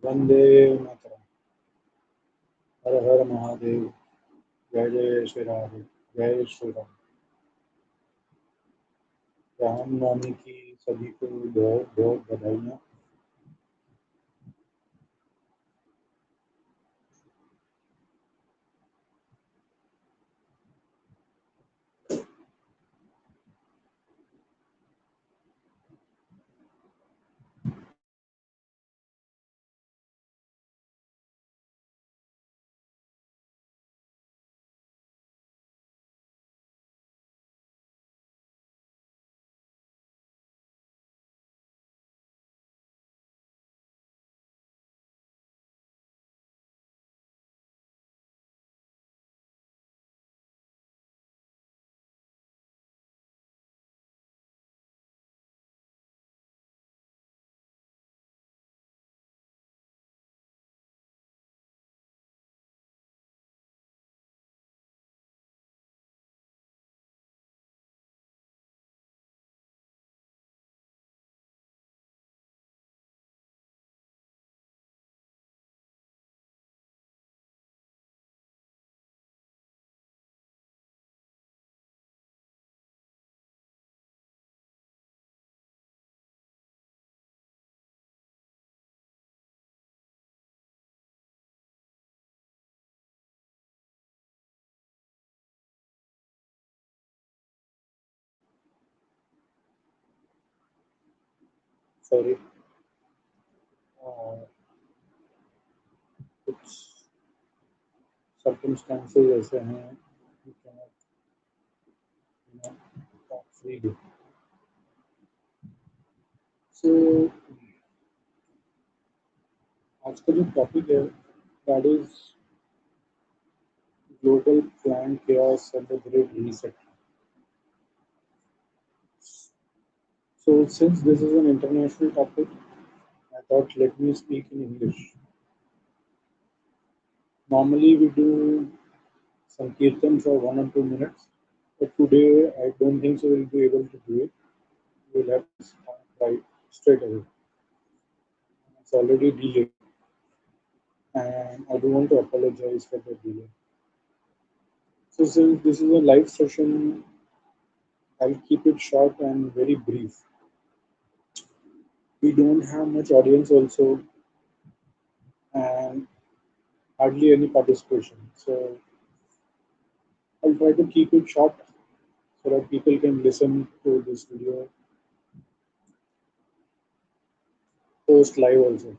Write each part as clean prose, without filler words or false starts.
वंदे मातरम। हर हर महादेव। जय जय श्री राधे। जय श्री राम। रामनवमी की सभी को बहुत बहुत बधाइयाँ। सॉरी, कुछ सर्कमस्टांसेस ऐसे हैं कि cannot, talk freely. So आज का जो टॉपिक है that is global plan chaos and the great reset. So since this is an international topic, I thought let me speak in English. Normally we do some kirtan for 1 or 2 minutes, but today I don't think so we'll be able to do it. We'll have to start right straight away. It's already delayed, and I do want to apologize for the delay. So since this is a live session, I'll keep it short and very brief. We don't have much audience also, and hardly any participation. So I'll try to keep it short so that people can listen to this video post live also.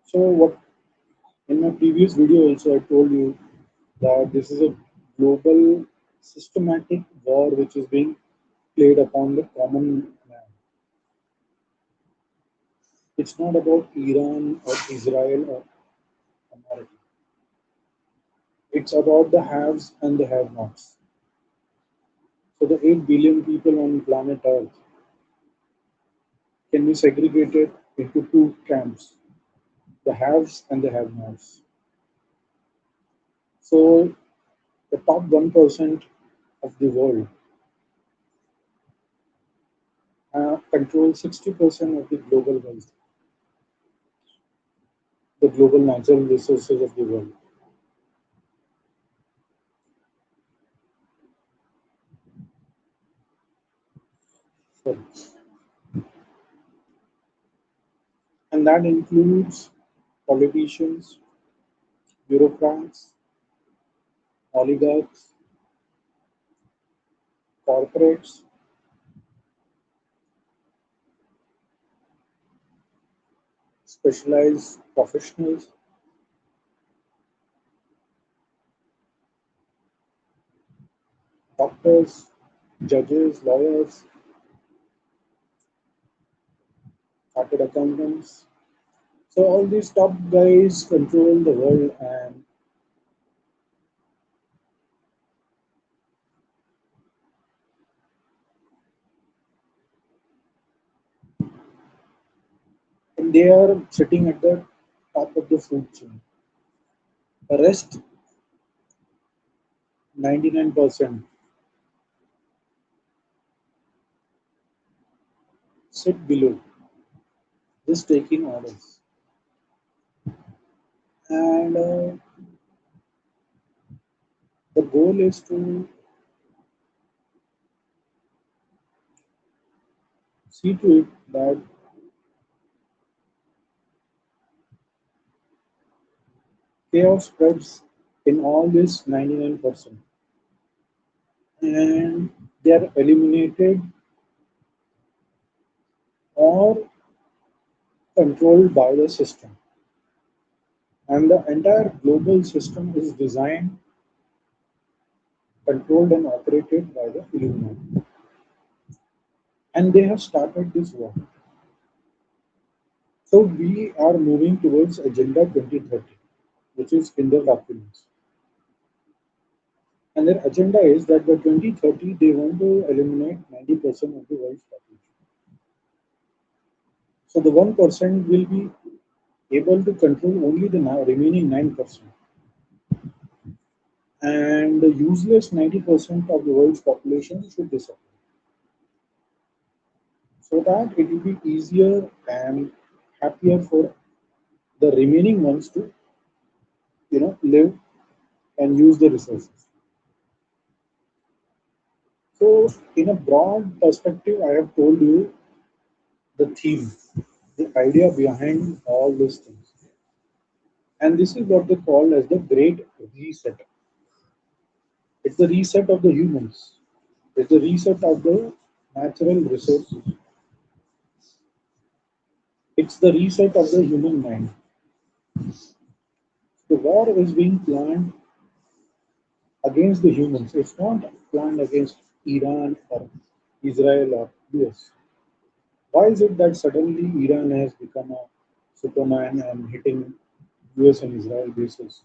So what in my previous video also I told you that this is a global systematic war which is being played upon the common man. It's not about Iran or Israel or America. It's about the haves and the have-nots. So the 8 billion people on planet Earth can be segregated into two camps, the haves and the have-nots. So the top 1% of the world control 60% of the global wealth, the global natural resources of the world. Sorry. And that includes politicians, bureaucrats, oligarchs, corporates, specialized professionals, doctors, judges, lawyers, chartered accountants. So all these top guys control the world, and they are sitting at the top of the food chain. The rest, 99%, sit below. just taking orders. And the goal is to see to it that chaos spreads in all this 99%, and they are eliminated or controlled by the system. And the entire global system is designed, controlled, and operated by the Illuminati. And they have started this war. So we are moving towards Agenda 2030, which is in the documents. And their agenda is that by 2030, they want to eliminate 90% of the world's population. So the 1% will be able to control only the remaining 9%. And the useless 90% of the world's population should disappear. So that it will be easier and happier for the remaining ones to live and use the resources. So in a broad perspective, I have told you the theme, the idea behind all these things. And this is what they call as the great reset. It's the reset of the humans. It's the reset of the natural resources. It's the reset of the human mind. The war is being planned against the humans. It's not planned against Iran or Israel or US. Why is it that suddenly Iran has become a Superman and hitting US and Israel bases?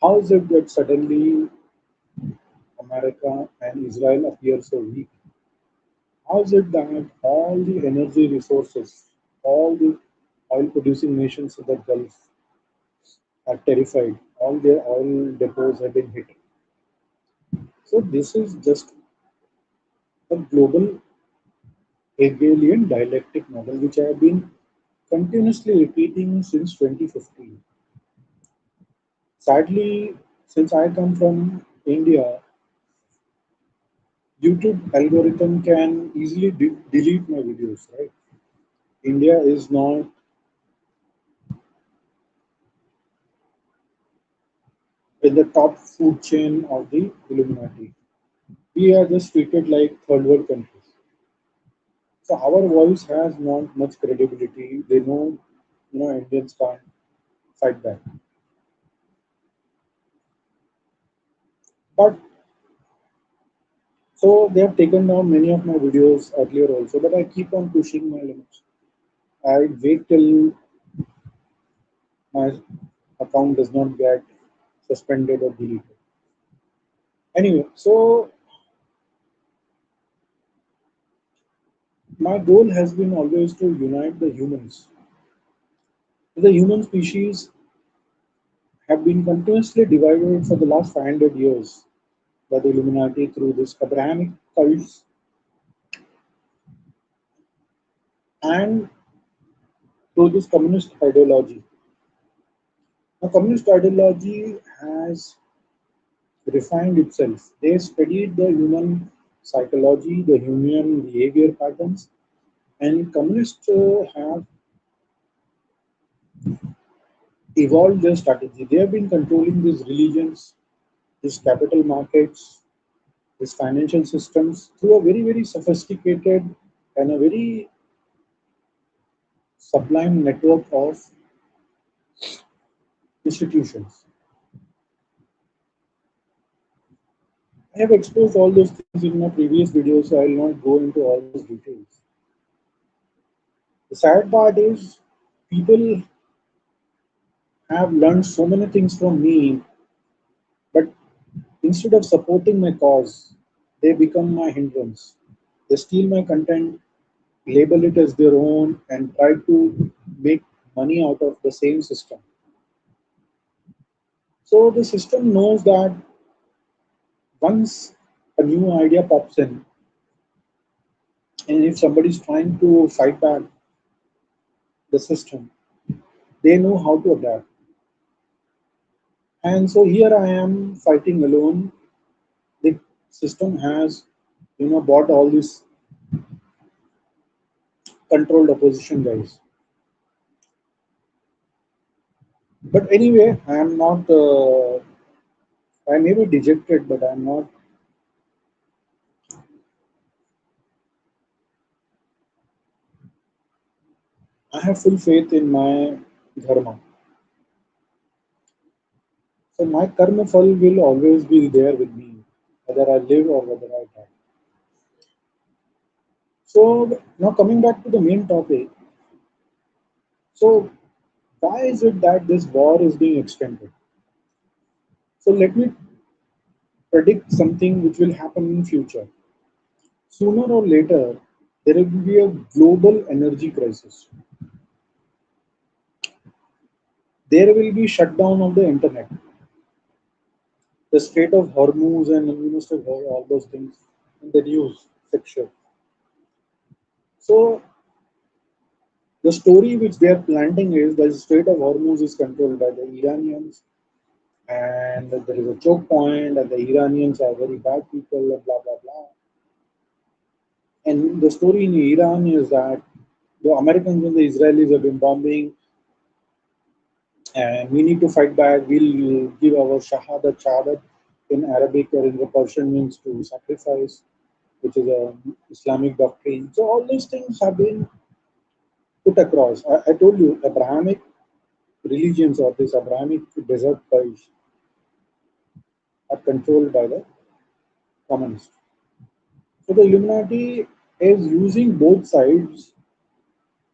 How is it that suddenly America and Israel appear so weak? How is it that all the energy resources, all the oil producing nations in the Gulf are terrified? All their oil depots have been hit. So, this is just a global Hegelian dialectic model which I have been continuously repeating since 2015. Sadly, since I come from India, YouTube algorithm can easily delete my videos, right? India is not in the top food chain of the Illuminati. We are just treated like third world countries. So our voice has not much credibility. They know, Indians can't fight back. But so they have taken down many of my videos earlier also, but I keep on pushing my limits. I wait till my account does not get suspended or deleted. Anyway, so my goal has been always to unite the humans. The human species have been continuously divided for the last 500 years by the Illuminati through this Abrahamic cults and through this communist ideology. Now, communist ideology has refined itself. They studied the human psychology, the human behavior patterns, and communists have evolved their strategy. They have been controlling these religions, these capital markets, these financial systems through a very, very sophisticated and a very sublime network of institutions. I have exposed all those things in my previous videos, so I will not go into all those details. The sad part is people have learned so many things from me, but instead of supporting my cause, they become my hindrance. They steal my content, label it as their own, and try to make money out of the same system. So the system knows that once a new idea pops in, and if somebody is trying to fight back, the system. They know how to adapt. And so here I am fighting alone. The system has, bought all these controlled opposition guys. But anyway, I am not. I may be dejected, but I'm not. I have full faith in my dharma. So my karma phal will always be there with me, whether I live or whether I die. So now coming back to the main topic. So why is it that this war is being extended? So let me predict something which will happen in future. Sooner or later, there will be a global energy crisis. There will be shutdown of the internet. The Strait of Hormuz, and you must have heard all those things in the news section. So the story which they are planting is that the Strait of Hormuz is controlled by the Iranians, and that there is a choke point, and the Iranians are very bad people, and blah blah blah. And the story in Iran is that the Americans and the Israelis have been bombing, and we need to fight back. We'll give our shahadat, shahadat in Arabic or in the Persian means to sacrifice, which is a Islamic doctrine. So all these things have been put across. I told you, Abrahamic religions or this Abrahamic desert cults are controlled by the communists. So the Illuminati is using both sides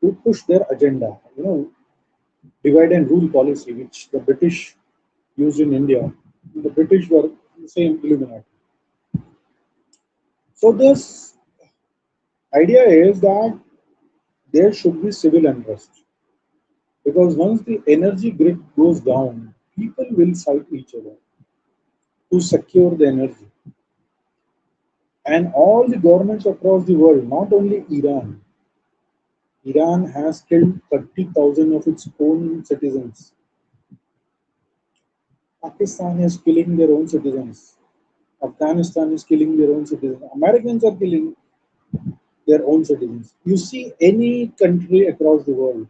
to push their agenda. Divide and rule policy, which the British used in India. The British were the same Illuminati. So this idea is that there should be civil unrest because once the energy grid goes down, people will fight each other to secure the energy. And all the governments across the world, not only Iran, Iran has killed 30,000 of its own citizens. Pakistan is killing their own citizens. Afghanistan is killing their own citizens. Americans are killing their own citizens. You see any country across the world,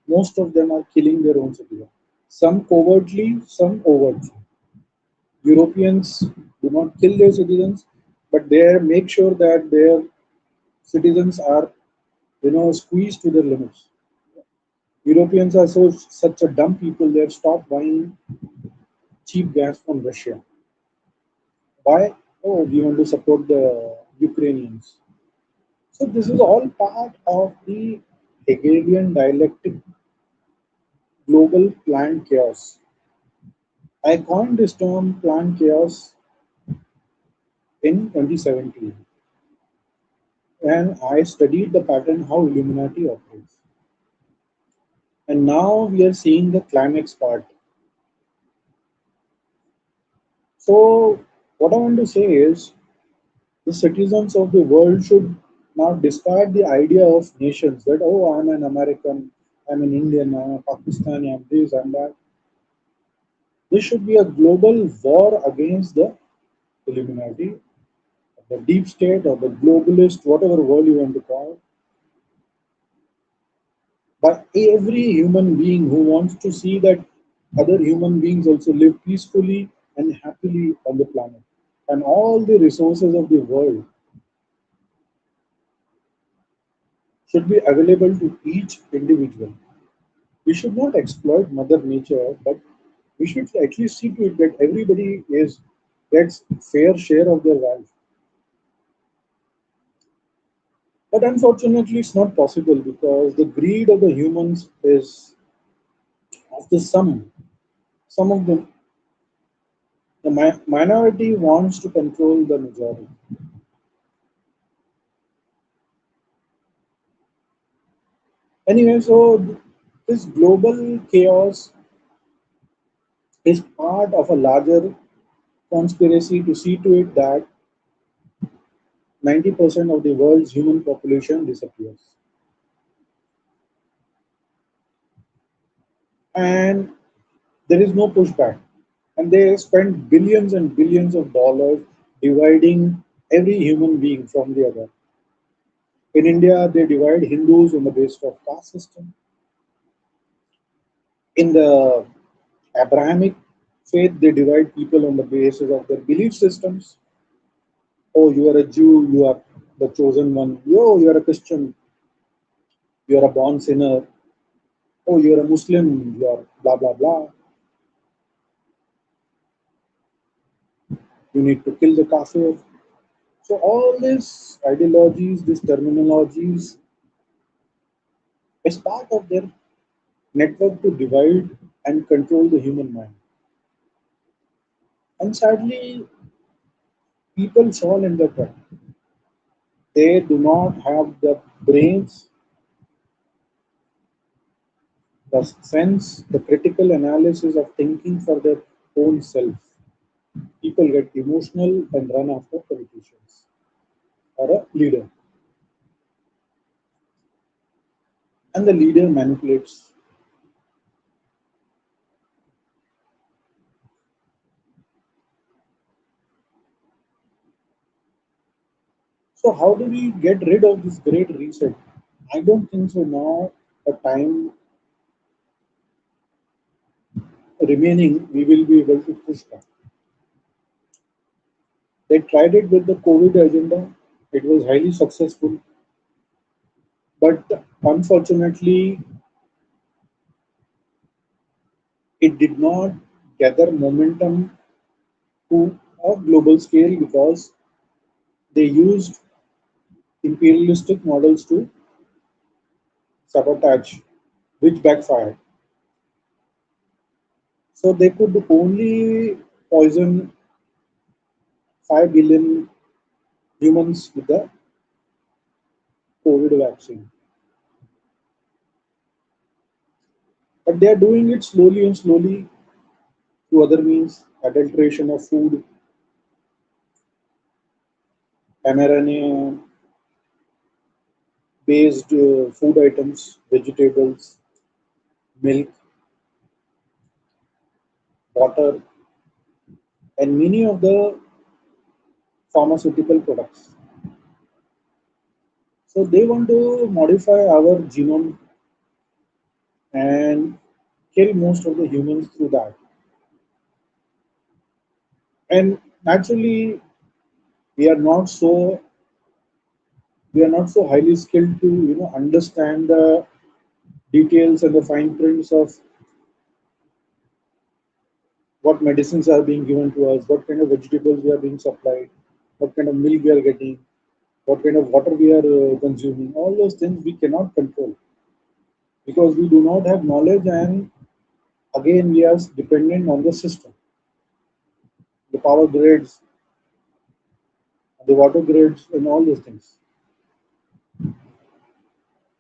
most of them are killing their own citizens. Some covertly, some overtly. Europeans do not kill their citizens, but they make sure that their citizens are, squeezed to their limits. Europeans are such a dumb people. They've stopped buying cheap gas from Russia. Why? Oh, we want to support the Ukrainians. So this is all part of the Hegelian dialectic global planned chaos. I coined this term planned chaos in 2017 and I studied the pattern how Illuminati operates. And now we are seeing the climax part. So what I want to say is the citizens of the world should now discard the idea of nations that, oh, I'm an American, I'm an Indian, I'm a Pakistani, I'm this, I'm that. This should be a global war against the Illuminati, the deep state, or the globalist, whatever word you want to call, by every human being who wants to see that other human beings also live peacefully and happily on the planet. And all the resources of the world should be available to each individual. We should not exploit Mother Nature, but we should at least see to it that everybody is gets fair share of their wealth. But unfortunately, it's not possible because the greed of the humans is of the sum. Some of them, the minority wants to control the majority. Anyway, so this global chaos is part of a larger conspiracy to see to it that 90% of the world's human population disappears. and there is no pushback. And they spend billions and billions of dollars dividing every human being from the other. In India, they divide Hindus on the basis of caste system. In the Abrahamic faith, they divide people on the basis of their belief systems. Oh, you are a Jew, you are the chosen one. Yo, you are a Christian, you are a born sinner. Oh, you are a Muslim, you are blah blah blah. You need to kill the kafir. So all these ideologies, these terminologies, is part of their network to divide and control the human mind. And sadly, people fall in the trap. They do not have the brains, the sense, the critical analysis of thinking for their own self. People get emotional and run after politicians or a leader, and the leader manipulates. So, how do we get rid of this great reset? I don't think so now. A time remaining, we will be able to push that. They tried it with the COVID agenda. It was highly successful, but unfortunately, it did not gather momentum to a global scale because they used imperialistic models to sabotage, which backfired. So they could only poison 5 billion humans with the COVID vaccine. But they are doing it slowly and slowly through other means, adulteration of food, mRNA based food items, vegetables, milk, water, and many of the pharmaceutical products. So they want to modify our genome and kill most of the humans through that. And naturally, we are not so we are not so highly skilled to understand the details and the fine prints of what medicines are being given to us, what kind of vegetables we are being supplied, what kind of milk we are getting, what kind of water we are consuming. All those things we cannot control because we do not have knowledge, and again we are dependent on the system, the power grids, the water grids, and all those things,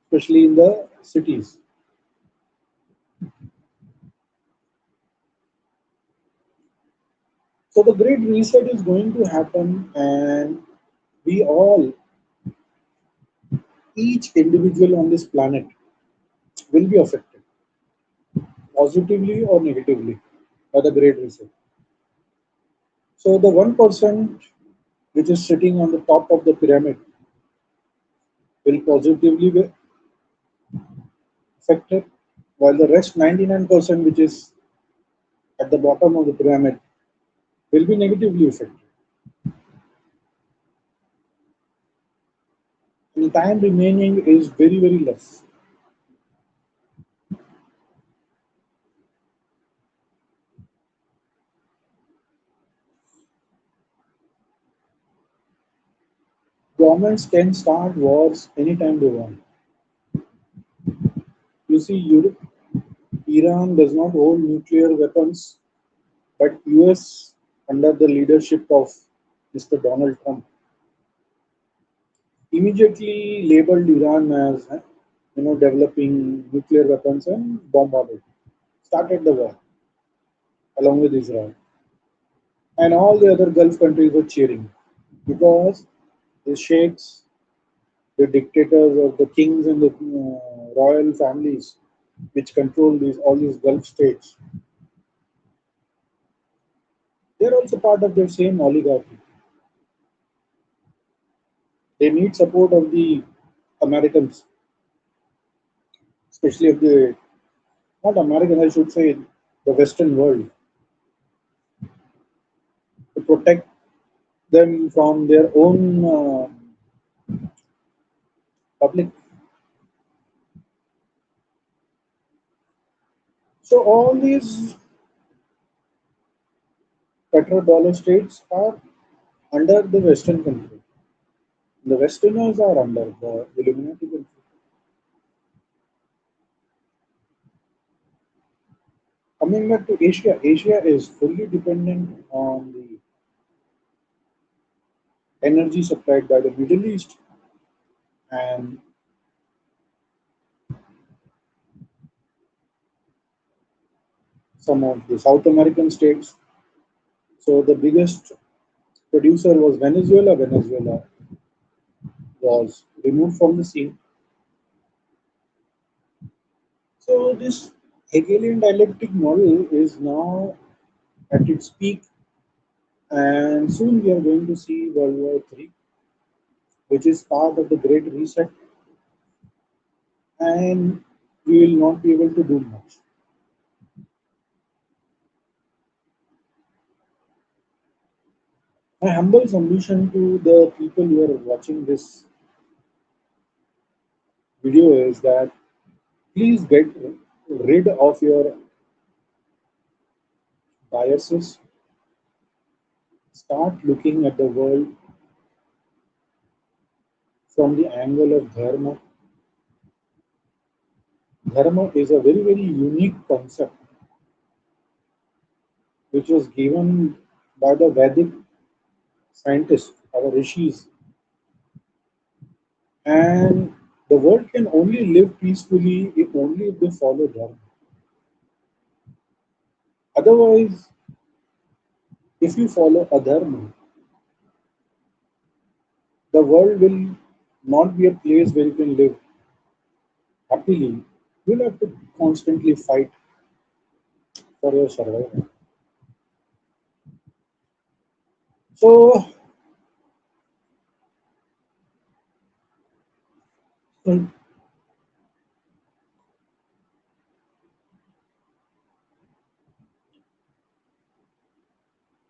especially in the cities. So the great reset is going to happen, and we all, each individual on this planet, will be affected positively or negatively by the great reset. So the 1% which is sitting on the top of the pyramid will positively be affected, while the rest 99% which is at the bottom of the pyramid will be negatively affected. And the time remaining is very, very less. Governments can start wars anytime they want. You see, Europe, Iran does not hold nuclear weapons, but US, under the leadership of Mr. Donald Trump, immediately labeled Iran as developing nuclear weapons and bombarded, started the war along with Israel, and all the other Gulf countries were cheering because the sheikhs, the dictators, or the kings and the royal families, which control these all these Gulf states, they're also part of the same oligarchy. They need support of the Americans, especially of the not American, I should say, the Western world, to protect them from their own public. So all these petrodollar states are under the Western control. The Westerners are under the Illuminati control. Coming back to Asia, Asia is fully dependent on the energy supplied by the Middle East and some of the South American states. So the biggest producer was Venezuela. Venezuela was removed from the scene. So this Hegelian dialectic model is now at its peak, and soon we are going to see World War III, which is part of the Great Reset, and we will not be able to do much. My humble submission to the people who are watching this video is that please get rid of your biases. Start looking at the world from the angle of dharma. Dharma is a very, very unique concept which was given by the Vedic scientists, our rishis, and the world can only live peacefully if only if they follow dharma. Otherwise, if you follow adharma, the world will not be a place where you can live happily. You'll have to constantly fight for your survival. So,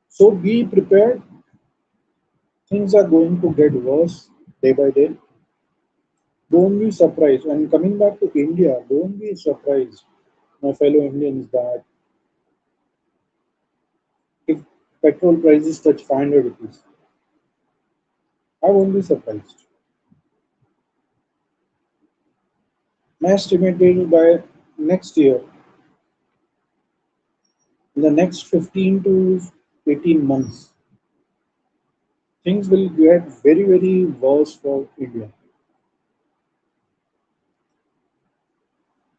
so be prepared. Things are going to get worse day by day. Don't be surprised. And coming back to India, don't be surprised, my fellow Indians, that if petrol prices touch 500 rupees, I won't be surprised. My estimate is by next year, in the next 15 to 18 months, things will get very, very worse for India.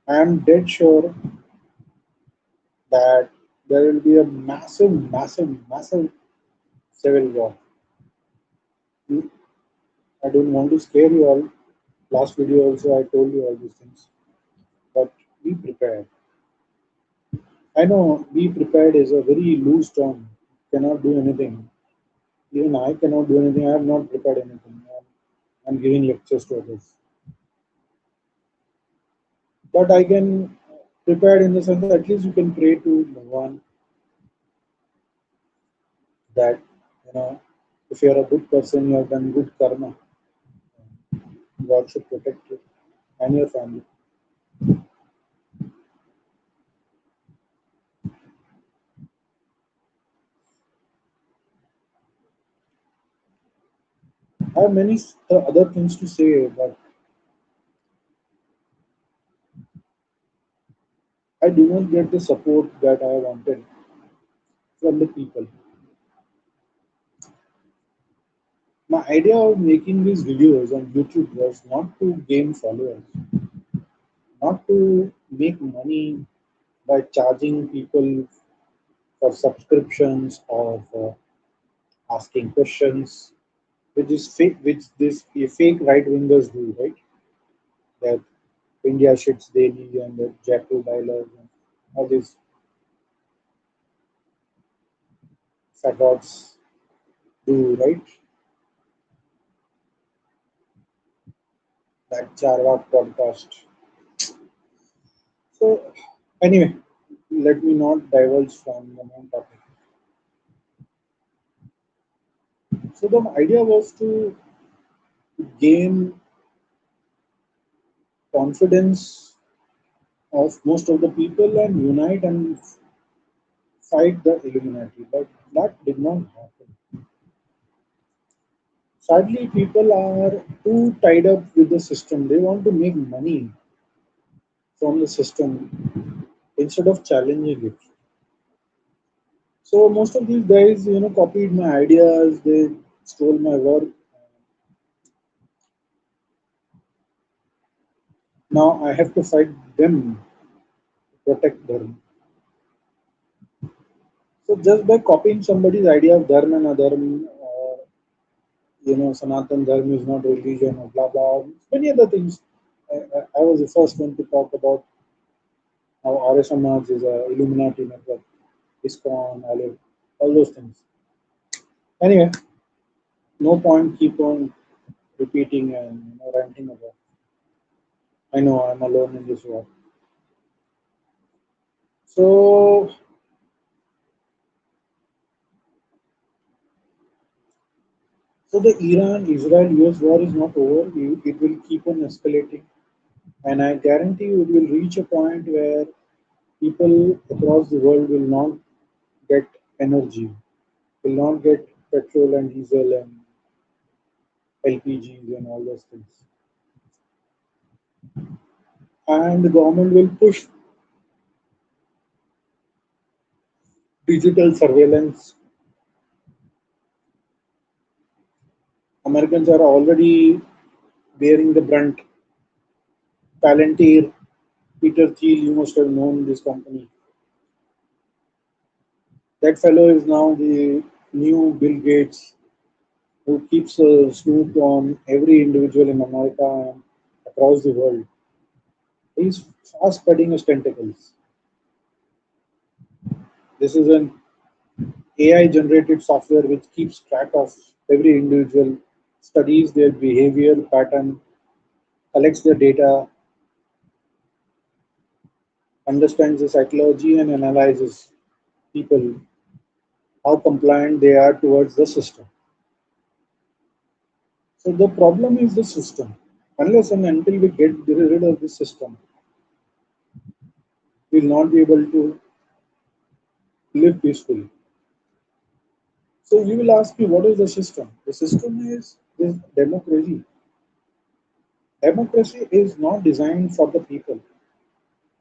I am dead sure that there will be a massive, massive, massive civil war. I don't want to scare you all. Last video also I told you all these things. But be prepared. I know be prepared is a very loose term. Cannot do anything. Even I cannot do anything. I have not prepared anything. I'm giving lectures to others. But I can prepare in the sense that at least you can pray to Bhagwan that, you know, if you are a good person, you have done good karma. God should protect you and your family. I have many other things to say, but I do not get the support that I wanted from the people. My idea of making these videos on YouTube was not to gain followers, not to make money by charging people for subscriptions or for asking questions, which is fake, which this fake right wingers do, right? That India shits daily and the Jaipur dialogue and all these fatwads do, right? That Charvak podcast. So, anyway, let me not divulge from the main topic. So, the idea was to gain confidence of most of the people and unite and fight the Illuminati, but that did not happen. Sadly, people are too tied up with the system. They want to make money from the system instead of challenging it. So most of these guys, copied my ideas. They stole my work. Now I have to fight them, protect them. So just by copying somebody's idea of dharma and adharma, or Sanatan dharma is not religion, or blah blah, many other things. I was the first one to talk about how Arya Samaj is a Illuminati network, ISKCON, Olive, all those things. Anyway, no point keep on repeating and ranting about. I know I'm alone in this war. So the Iran-Israel-US war is not over. It will keep on escalating, and I guarantee you, it will reach a point where people across the world will not get energy, will not get petrol and diesel and LPGs and all those things. And the government will push digital surveillance. Americans are already bearing the brunt. Palantir, Peter Thiel, you must have known this company. That fellow is now the new Bill Gates, who keeps a snoop on every individual in America and across the world. He's fast spreading his tentacles. This is an AI generated software which keeps track of every individual, studies their behavior pattern, collects the data, understands the psychology, and analyzes people, how compliant they are towards the system. So the problem is the system. Unless and until we get rid of the system, we will not be able to live peacefully. So you will ask me, what is the system? The system is this democracy. Democracy is not designed for the people.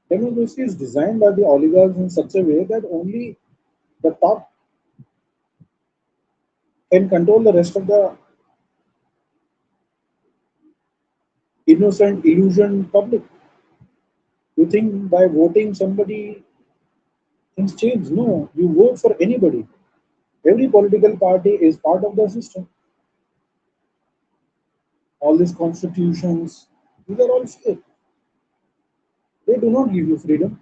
Democracy is designed by the oligarchs in such a way that only the top can control the rest of the innocent illusion public. You think by voting somebody things change? No, you vote for anybody. Every political party is part of the system. All these constitutions, these are all fake. They do not give you freedom.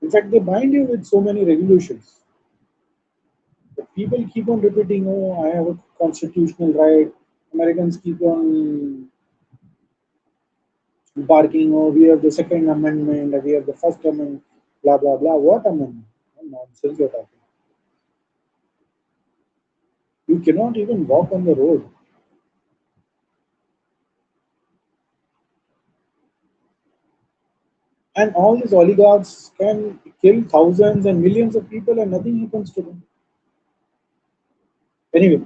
In fact, they bind you with so many regulations. But people keep on repeating, oh, I have a constitutional right. Americans keep on barking, oh, we have the Second Amendment, we have the First Amendment, blah, blah, blah. What amendment? What nonsense you're talking. You cannot even walk on the road. And all these oligarchs can kill thousands and millions of people and nothing happens to them. Anyway,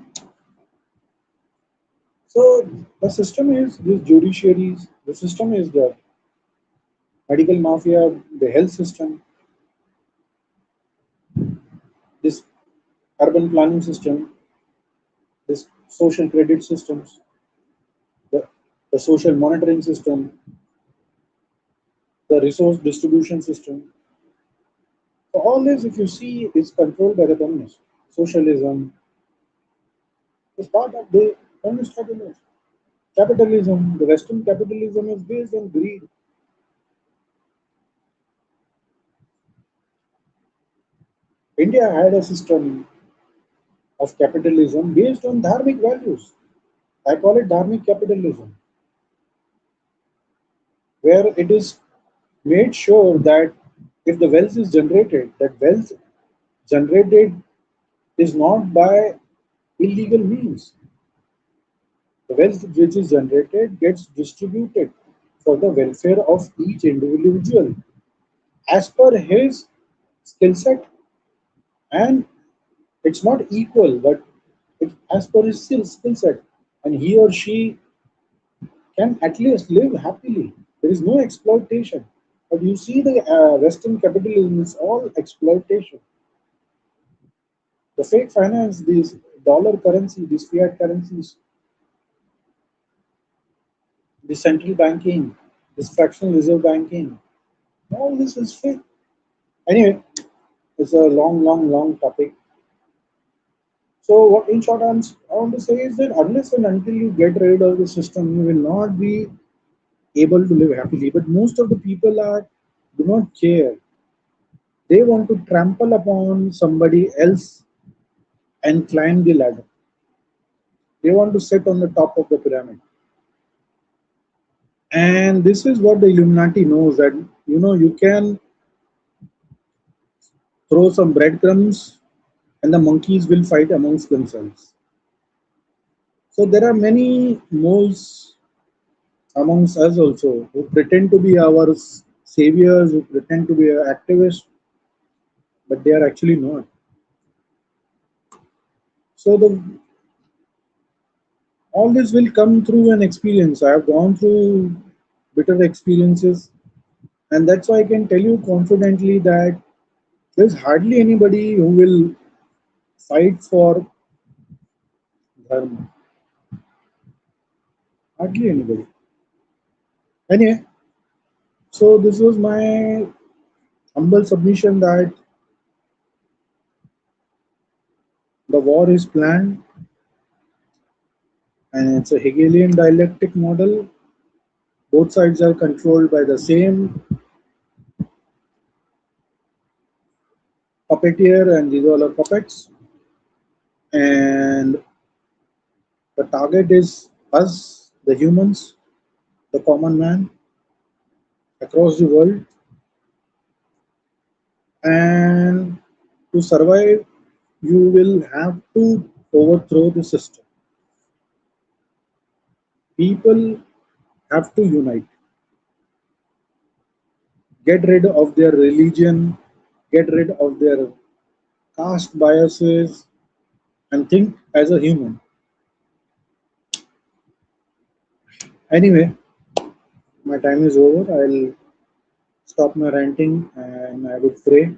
so the system is this judiciaries, the system is the medical mafia, the health system, this urban planning system, this social credit systems, the, the social monitoring system, the resource distribution system. So all this, if you see, is controlled by the communists. Socialism is part of the communist capitalism. Capitalism, the Western capitalism is based on greed. India had a system of capitalism based on dharmic values. I call it dharmic capitalism, where it is made sure that if the wealth is generated, that wealth generated is not by illegal means. The wealth which is generated gets distributed for the welfare of each individual as per his skill set, and it's not equal, but it, as per his skill set, and he or she can at least live happily. There is no exploitation. But you see, the Western capitalism is all exploitation. The fake finance, these dollar currency, these fiat currencies, the central banking, this fractional reserve banking, all this is fake. Anyway, it's a long, long, long topic. So, what in short I want to say is that unless and until you get rid of the system, you will not be able to live happily. But most of the people are do not care. They want to trample upon somebody else and climb the ladder. They want to sit on the top of the pyramid. And this is what the Illuminati knows, that you can throw some breadcrumbs and the monkeys will fight amongst themselves. So there are many moles amongst us also who pretend to be our saviors, who pretend to be activists, but they are actually not. So the all this will come through an experience. I have gone through bitter experiences, and that's why I can tell you confidently that there's hardly anybody who will fight for dharma. Hardly anybody. Anyway, so this was my humble submission that the war is planned and it's a Hegelian dialectic model. Both sides are controlled by the same puppeteer, and these all are puppets. And the target is us, the humans, the common man across the world. And to survive, you will have to overthrow the system. People have to unite, get rid of their religion, get rid of their caste biases, and think as a human. Anyway, my time is over. I'll stop my ranting and I would pray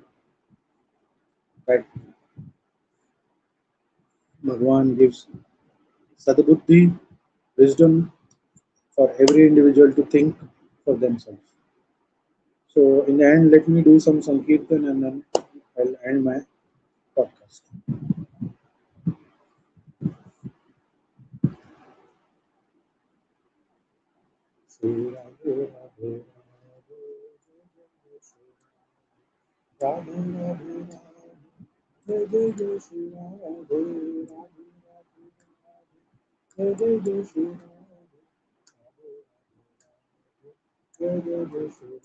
that Bhagwan gives sadbuddhi, wisdom for every individual to think for themselves. So, in the end, let me do some Sankirtan and then I'll end my podcast. Shri Radhe Radhe Radhe Radhe Radhe Jai Jai Shri Radhe Radhe Radhe Jai Jai Shri Radhe Jai Jai Jai Shri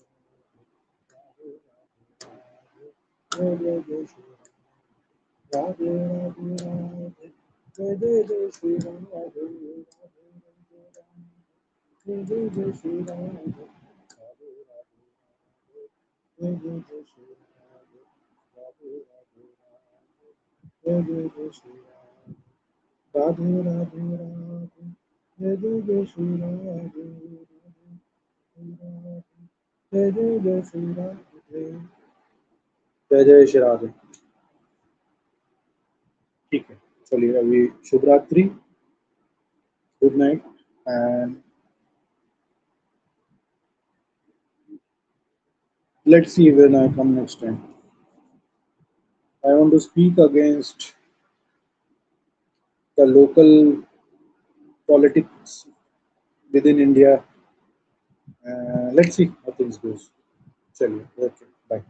Radhe Jai Jai Jai Shri Radhe Radhe Radhe Jai Jai Jai Shri Radhe Radhe Jai Jai Jai Shri Radhe Radhe Radhe Jai Jai Jai Shri Radhe Radhe Radhe Jai Jai Jai Shri Radhe Radhe Radhe Jai Jai Jai Shri Radhe Radhe Jai Jai Shri Radhe जय जय श्री राधे ठीक है चलिए अभी शुभ रात्रि good night and let's see when I come next time. I want to speak against the local politics within India. Let's see how things goes. चलिए okay bye.